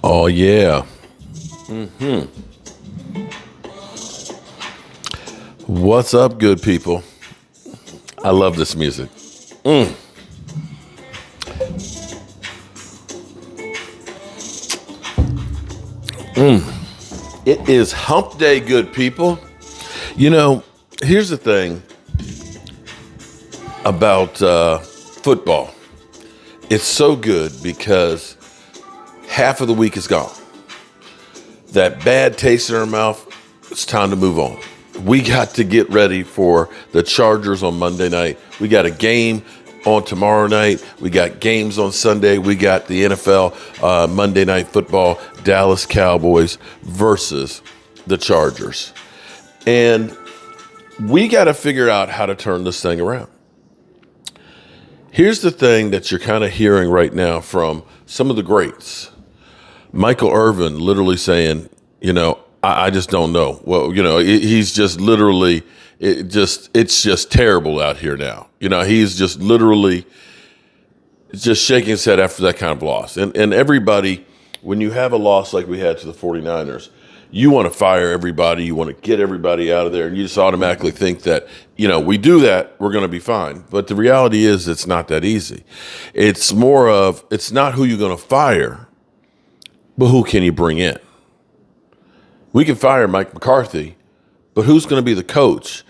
Oh, yeah. What's up, good people? I love this music. It is hump day, good people. You know, here's the thing about football. It's so good because half of the week is gone. That bad taste in our mouth, it's time to move on. We got to get ready for the Chargers on Monday night. We got a game on tomorrow night. We got games on Sunday. We got the NFL Monday Night Football, Dallas Cowboys versus the Chargers. And we got to figure out how to turn this thing around. Here's the thing that you're kind of hearing right now from some of the greats. Michael Irvin literally saying, I just don't know. Well, he's just literally, it's just terrible out here now. He's just literally just shaking his head after that kind of loss. And everybody, when you have a loss like we had to the 49ers, you want to fire everybody. You want to get everybody out of there. And you just automatically think that, we do that, we're going to be fine. But the reality is it's not that easy. It's more of, it's not who you're going to fire, but who can you bring in? We can fire Mike McCarthy, but who's going to be the coach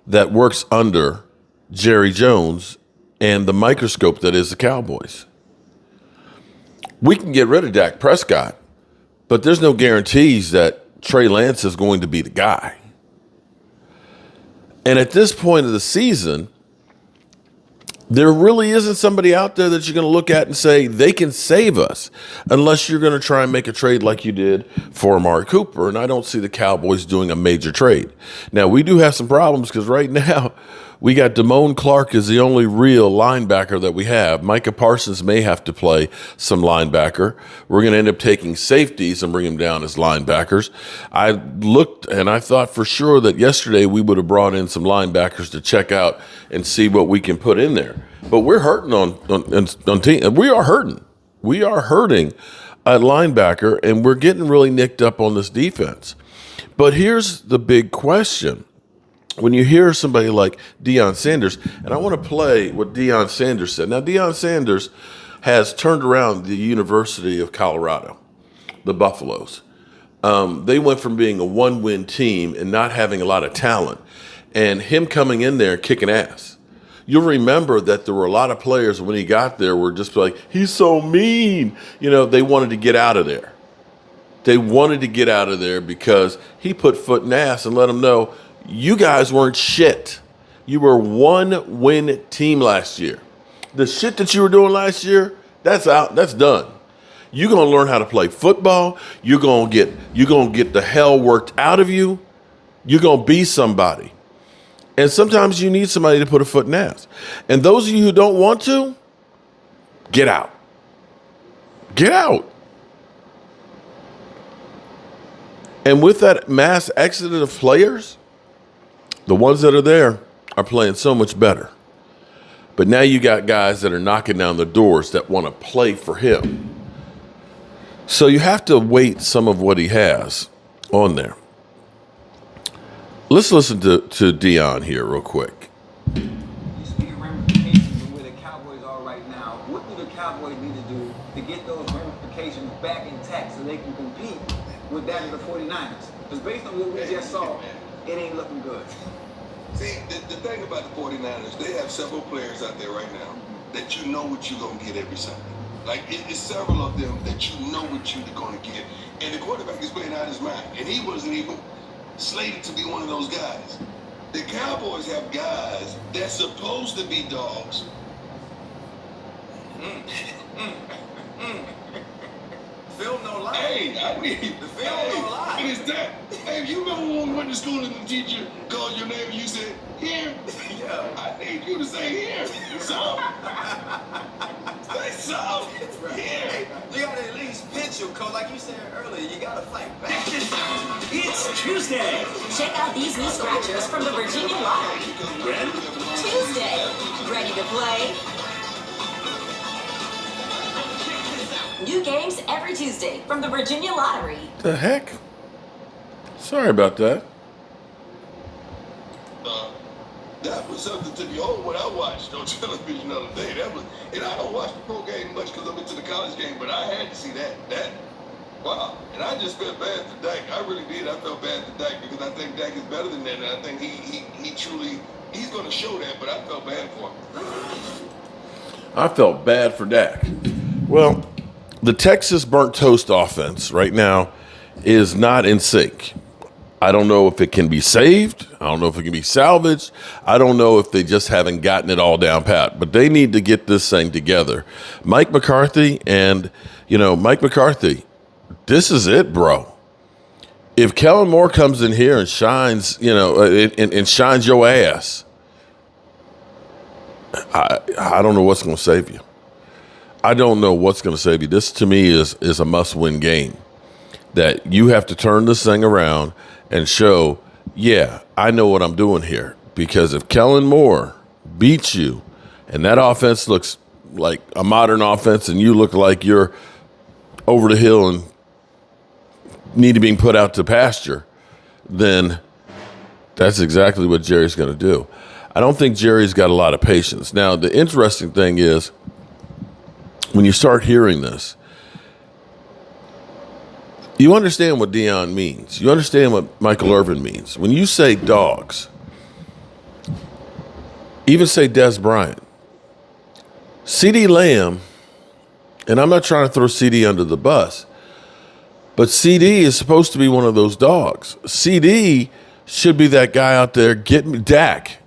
that works under Jerry Jones and the microscope that is the Cowboys? We can get rid of Dak Prescott, but there's no guarantees that Trey Lance is going to be the guy. And at this point of the season, there really isn't somebody out there that you're going to look at and say they can save us, unless you're going to try and make a trade like you did for Amari Cooper. And I don't see the Cowboys doing a major trade. Now, we do have some problems because right now we got Damone Clark is the only real linebacker that we have. Micah Parsons may have to play some linebacker. We're going to end up taking safeties and bring them down as linebackers. I looked and I thought for sure that yesterday we would have brought in some linebackers to check out and see what we can put in there. But we're hurting on team. We are hurting. We are hurting at linebacker, and we're getting really nicked up on this defense. But here's the big question. When you hear somebody like Deion Sanders, and I want to play what Deion Sanders said. Now, Deion Sanders has turned around the University of Colorado, the Buffaloes. They went from being a one-win team and not having a lot of talent, and him coming in there and kicking ass. You'll remember that there were a lot of players when he got there were just like, he's so mean. They wanted to get out of there. They wanted to get out of there because he put foot in ass and let them know, you guys weren't shit. You were one-win team last year. The shit that you were doing last year, that's out. That's done. You're going to learn how to play football. You're going to get the hell worked out of you. You're going to be somebody. And sometimes you need somebody to put a foot in ass. And those of you who don't want to, get out. Get out. And with that mass exodus of players, the ones that are there are playing so much better. But now you got guys that are knocking down the doors that want to play for him. So you have to weight some of what he has on there. Let's listen to Deion here real quick. You speak of ramifications of where the Cowboys are right now. What do the Cowboys need to do to get those ramifications back intact so they can compete with that of the 49ers? Because based on what we just saw, it ain't looking good. See, the thing about the 49ers, they have several players out there right now that you know what you're going to get every Sunday. Like, it's several of them that you know what you're going to get. And the quarterback is playing out his mind. And he wasn't even slated to be one of those guys. The Cowboys have guys that's supposed to be dogs. Film no lie. Hey, I need the film no lie. What is that? Hey, you remember when we went to school and the teacher called your name and you said, here? Yeah. I need you to say here. So, say so. Right. Here. You gotta at least pitch him, cause like you said earlier, you gotta fight back. It's Tuesday. Check out these new scratchers from the Virginia Lottery. When? Tuesday. Ready to play? New games every Tuesday from the Virginia Lottery. The heck? Sorry about that. That was something to behold when I watched on television the other day. That was, and I don't watch the pro game much because I went to the college game, but I had to see that. Wow. And I just felt bad for Dak. I really did. I felt bad for Dak because I think Dak is better than that, and I think he truly, he's going to show that, but I felt bad for him. I felt bad for Dak. Well, the Texas burnt toast offense right now is not in sync. I don't know if it can be saved. I don't know if it can be salvaged. I don't know if they just haven't gotten it all down pat, but they need to get this thing together. Mike McCarthy, this is it, bro. If Kellen Moore comes in here and shines, and shines your ass, I don't know what's going to save you. I don't know what's going to save you. This, to me, is a must-win game that you have to turn this thing around and show, yeah, I know what I'm doing here. Because if Kellen Moore beats you and that offense looks like a modern offense and you look like you're over the hill and need to be put out to pasture, then that's exactly what Jerry's going to do. I don't think Jerry's got a lot of patience. Now, the interesting thing is when you start hearing this, you understand what Deion means. You understand what Michael Irvin means. When you say Dawgs, even say Des Bryant, CeeDee Lamb, and I'm not trying to throw CD under the bus, but CD is supposed to be one of those dogs. CD should be that guy out there, Dak,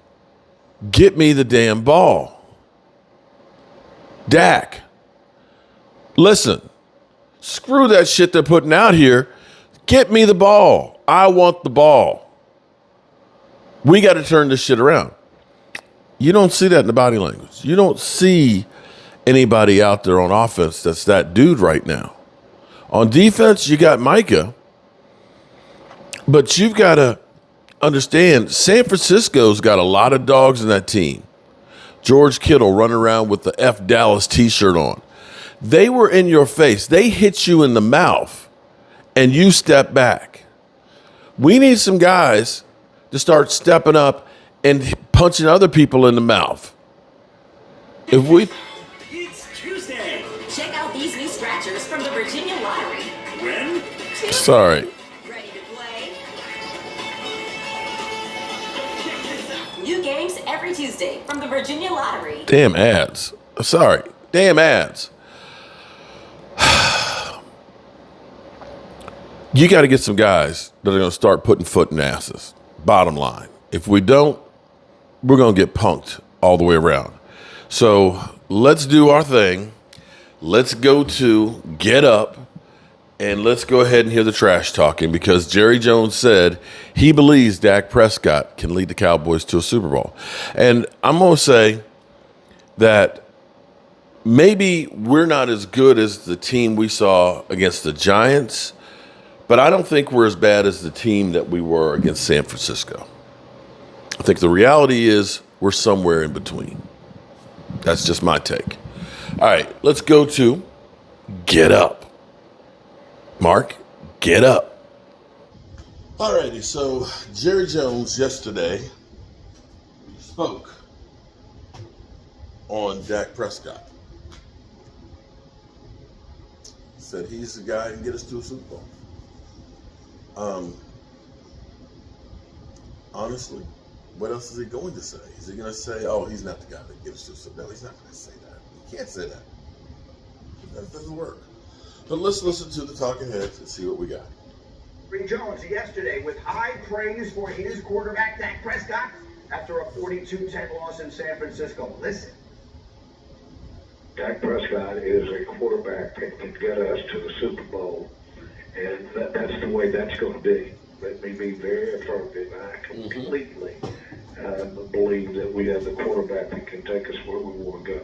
get me the damn ball. Dak, listen. Screw that shit they're putting out here. Get me the ball. I want the ball. We got to turn this shit around. You don't see that in the body language. You don't see anybody out there on offense that's that dude right now. On defense, you got Micah. But you've got to understand, San Francisco's got a lot of dogs in that team. George Kittle running around with the F Dallas t-shirt on. They were in your face. They hit you in the mouth, and you step back. We need some guys to start stepping up and punching other people in the mouth. It's Tuesday. Check out these new scratchers from the Virginia Lottery. When? Sorry. Ready to play? New games every Tuesday from the Virginia Lottery. Damn ads. Sorry. Damn ads. You got to get some guys that are going to start putting foot in asses. Bottom line. If we don't, we're going to get punked all the way around. So let's do our thing. Let's go to Get Up, and let's go ahead and hear the trash talking, because Jerry Jones said he believes Dak Prescott can lead the Cowboys to a Super Bowl. And I'm going to say that maybe we're not as good as the team we saw against the Giants, but I don't think we're as bad as the team that we were against San Francisco. I think the reality is we're somewhere in between. That's just my take. All right, let's go to Get Up. Mark, get up. All righty, so Jerry Jones yesterday spoke on Dak Prescott. Said he's the guy who can get us to a Super Bowl. Honestly, what else is he going to say? Is he going to say, oh, he's not the guy that can get us to a Super Bowl? No, he's not going to say that. He can't say that. That doesn't work. But let's listen to the talking heads and see what we got. Jerry Jones yesterday with high praise for his quarterback, Dak Prescott, after a 42-10 loss in San Francisco. Listen. Dak Prescott is a quarterback that can get us to the Super Bowl, and that's the way that's going to be. Let me be very affirmative. I completely believe that we have the quarterback that can take us where we want to go.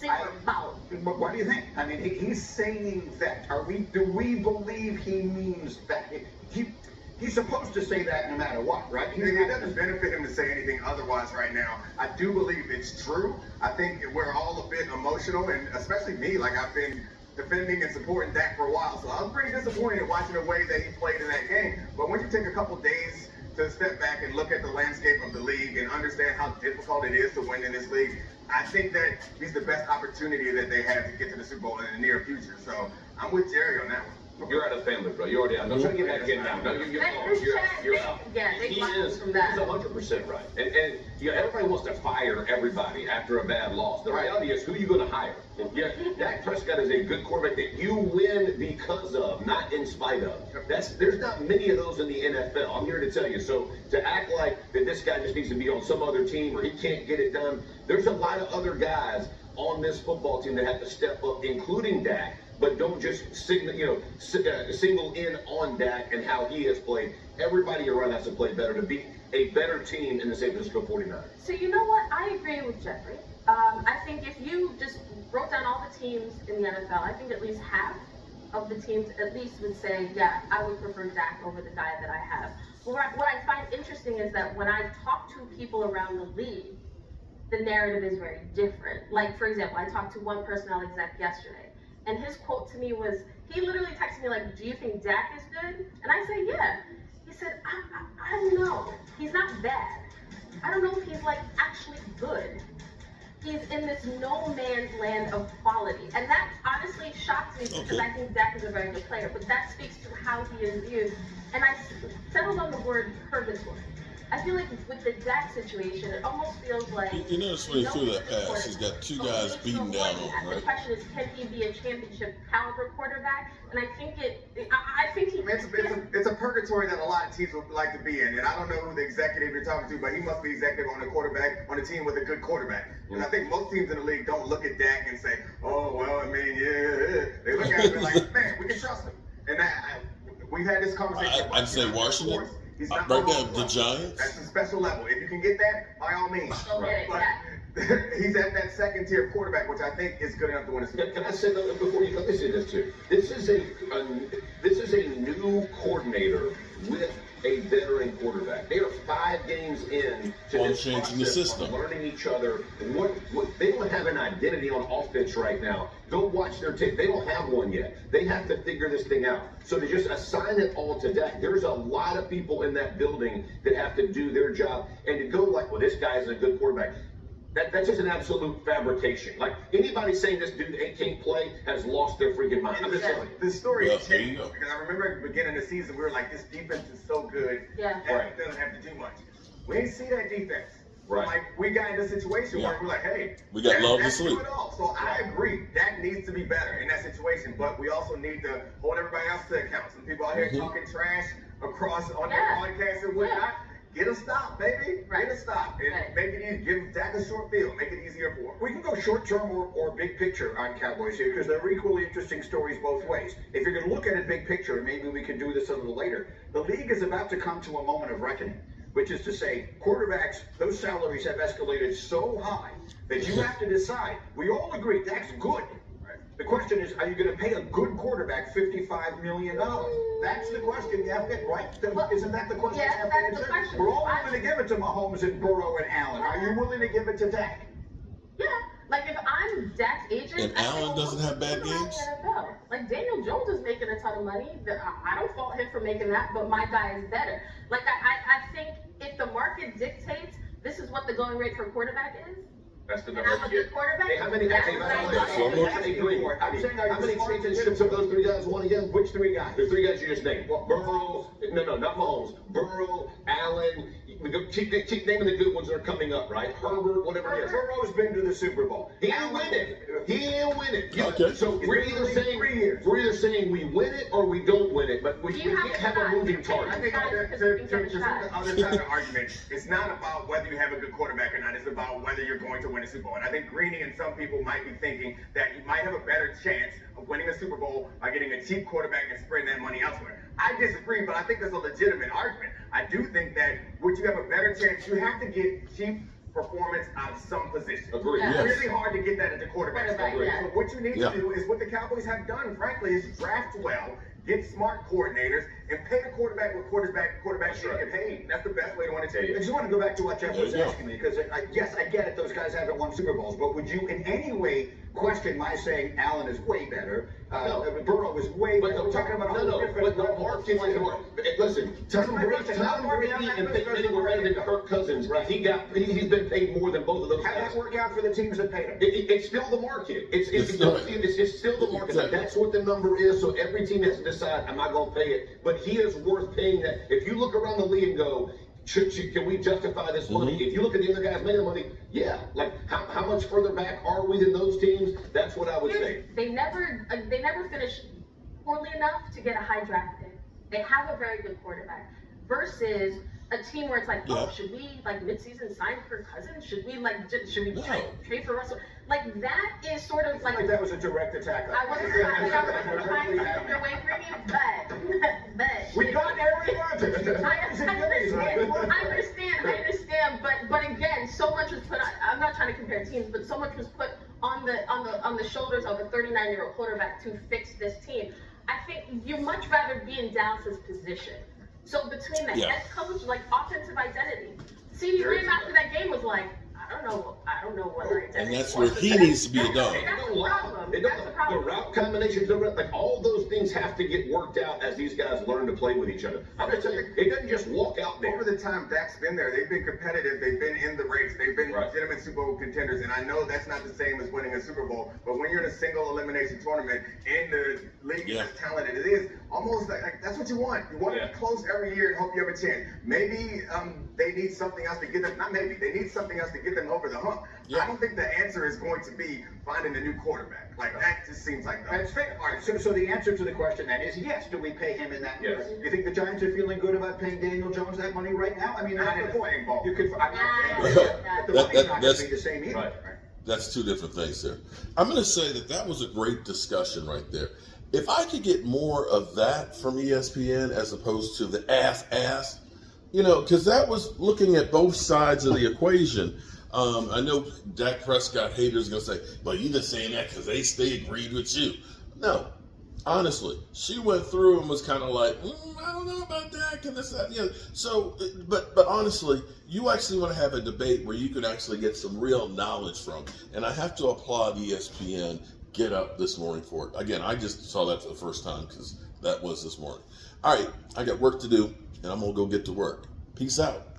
Super Bowl. What do you think? I mean, he's saying that. Do we believe he means that? he's supposed to say that no matter what, right? It doesn't benefit him to say anything otherwise right now. I do believe it's true. I think we're all a bit emotional, and especially me. Like, I've been defending and supporting Dak for a while, so I was pretty disappointed watching the way that he played in that game. But when you take a couple days to step back and look at the landscape of the league and understand how difficult it is to win in this league, I think that he's the best opportunity that they have to get to the Super Bowl in the near future. So I'm with Jerry on that one. You're out of family, bro. You're already out. Don't try to get back in now. No, you're out. Yeah, He is 100% right. And you know, everybody wants to fire everybody after a bad loss. The reality is, who are you going to hire? Yeah, Dak Prescott is a good quarterback that you win because of, not in spite of. There's not many of those in the NFL. I'm here to tell you. So to act like that this guy just needs to be on some other team or he can't get it done, there's a lot of other guys on this football team that have to step up, including Dak. But don't just single in on Dak and how he has played. Everybody around has to play better to be a better team in the San Francisco 49ers. So you know what? I agree with Jeffrey. I think if you just wrote down all the teams in the NFL, I think at least half of the teams at least would say, yeah, I would prefer Dak over the guy that I have. What I find interesting is that when I talk to people around the league, the narrative is very different. Like, for example, I talked to one personnel exec yesterday. And his quote to me was, he literally texted me like, do you think Dak is good? And I said, yeah. He said, I don't know. He's not bad. I don't know if he's like actually good. He's in this no man's land of quality. And that honestly shocked me because I think Dak is a very good player. But that speaks to how he is viewed. And I settled on the word purgatory. I feel like with the Dak situation, it almost feels like... You notice when he threw that pass, he's got two guys beating down on him, right? The question is, can he be a championship caliber quarterback? And I think I think he... It's a purgatory that a lot of teams would like to be in. And I don't know who the executive you're talking to, but he must be executive on a team with a good quarterback. And I think most teams in the league don't look at Dak and say, oh, well, I mean, yeah. They look at him and like, man, we can trust him. And we've had this conversation. I'd say Washington. He's not right now, the Giants. That's a special level. If you can get that, by all means. But he's at that second tier quarterback, which I think is good enough to win a Super Bowl. Can I say that before you let me say this too? This is a new coordinator with a veteran quarterback. They are 5 games in to this changing the system, learning each other. What they don't have an identity on offense right now. Go watch their tape. They don't have one yet. They have to figure this thing out. So to just assign it all to Dak, there's a lot of people in that building that have to do their job. And to go like, well, this guy is a good quarterback. That's just an absolute fabrication. Like, anybody saying this dude can't play has lost their freaking mind. I'm just telling you. The story has changed, because I remember at the beginning of the season, we were like, this defense is so good that it doesn't have to do much. We didn't see that defense. Right. Like, we got in a situation where we're like, hey, we got love to sleep. So I agree, Dak needs to be better in that situation, but we also need to hold everybody else to account. Some people out here talking trash across on their podcasts and whatnot. Get a stop, baby. Get a stop. And make it easy. Give Dak a short field. Make it easier for him. We can go short term or big picture on Cowboys here because they're equally interesting stories both ways. If you're going to look at it big picture, and maybe we can do this a little later, the league is about to come to a moment of reckoning, which is to say quarterbacks, those salaries have escalated so high that you have to decide. We all agree Dak's good. The question is, are you going to pay a good quarterback $55 million? That's the question you have to get right. Isn't that the question you have to answer? We're all willing to give it to Mahomes and Burrow and Allen. Are you willing to give it to Dak? Yeah. Like, if I'm Dak's agent... And Allen doesn't have bad games? Like, Daniel Jones is making a ton of money. I don't fault him for making that, but my guy is better. Like, I think if the market dictates this is what the going rate for quarterback is, that's the number you get. Hey, how many championships have those 3 guys won again? Which 3 guys? The 3 guys you just named. Burrow, no, not Mahomes. Burrow, Allen. We go keep naming the good ones that are coming up, right? Herbert, whatever it is. Burrow's been to the Super Bowl. He didn't win it. He didn't win it. Okay. So we're either saying we win it or we don't win it, but we can't have a moving target. I think to the other side of the argument, it's not about whether you have a good quarterback or not. It's about whether you're going to win a Super Bowl. And I think Greeny and some people might be thinking that you might have a better chance of winning a Super Bowl by getting a cheap quarterback and spreading that money elsewhere. I disagree, but I think that's a legitimate argument. I do think that would you have a better chance, you have to get cheap performance out of some position. Agreed. It's really hard to get that at the quarterback spot. So what you need to do is what the Cowboys have done, frankly, is draft well, get smart coordinators, and pay the quarterback what quarterback should get paid. That's the best way to win a team. I just want to go back to what Jeff was asking me, because yes, I get it. Those guys haven't won Super Bowls, but would you in any way question my saying Allen is way better? Burrow is way better. We're talking about a whole different level. Listen, Tom Brady and Peyton Manning were better than Kirk Cousins. Right. He's been paid more than both of those guys. How did that work out for the teams that paid him? It's still the market. It's still the market. Exactly. That's what the number is. So every team has to decide, am I going to pay it? But he is worth paying that. If you look around the league and go, can we justify this money? If you look at the other guys making the money, yeah. Like how much further back are we than those teams? That's what I would say. They never finished poorly enough to get a high draft pick. They have a very good quarterback versus a team where it's like, oh, should we like midseason sign Kirk Cousins? Should we trade for Russell? Like that is sort of like that was a direct attack. I wasn't trying to come your way for you, but we got everyone. I understand, but again, so much was put on. I'm not trying to compare teams, but so much was put on the shoulders of a 39-year-old quarterback to fix this team. I think you'd much rather be in Dallas's position. So between the head coach, like offensive identity, CD Lamb after that game was like, I don't know what identity. And that's where he needs to be a dog. That's the problem. The route combinations, like all those things have to get worked out as these guys learn to play with each other. I'm gonna tell you, it doesn't just walk out there. Over the time Dak's been there, they've been competitive, they've been in the race, they've been legitimate Super Bowl contenders, and I know that's not the same as winning a Super Bowl, but when you're in a single elimination tournament and the league is as talented as it is, almost like that's what you want. You want to be close every year and hope you have a chance. Maybe they need something else to get them, not maybe, they need something else to get them over the hump. I don't think the answer is going to be finding a new quarterback. Like that just seems like that's fair. All right, so the answer to the question then is yes. Do we pay him in that? Yes. You think the Giants are feeling good about paying Daniel Jones that money right now? I mean, not in the same ball. You could. The money's not going to be the same either. Right. That's two different things there. I'm going to say that was a great discussion right there. If I could get more of that from ESPN as opposed to the ass, because that was looking at both sides of the equation. I know Dak Prescott haters are going to say, well, you're just saying that because they agreed with you. No, honestly, she went through and was kind of like, I don't know about Dak and this, that, So, but honestly, you actually want to have a debate where you can actually get some real knowledge from. And I have to applaud ESPN. Get up this morning for it. Again, I just saw that for the first time because that was this morning. All right, I got work to do, and I'm going to go get to work. Peace out.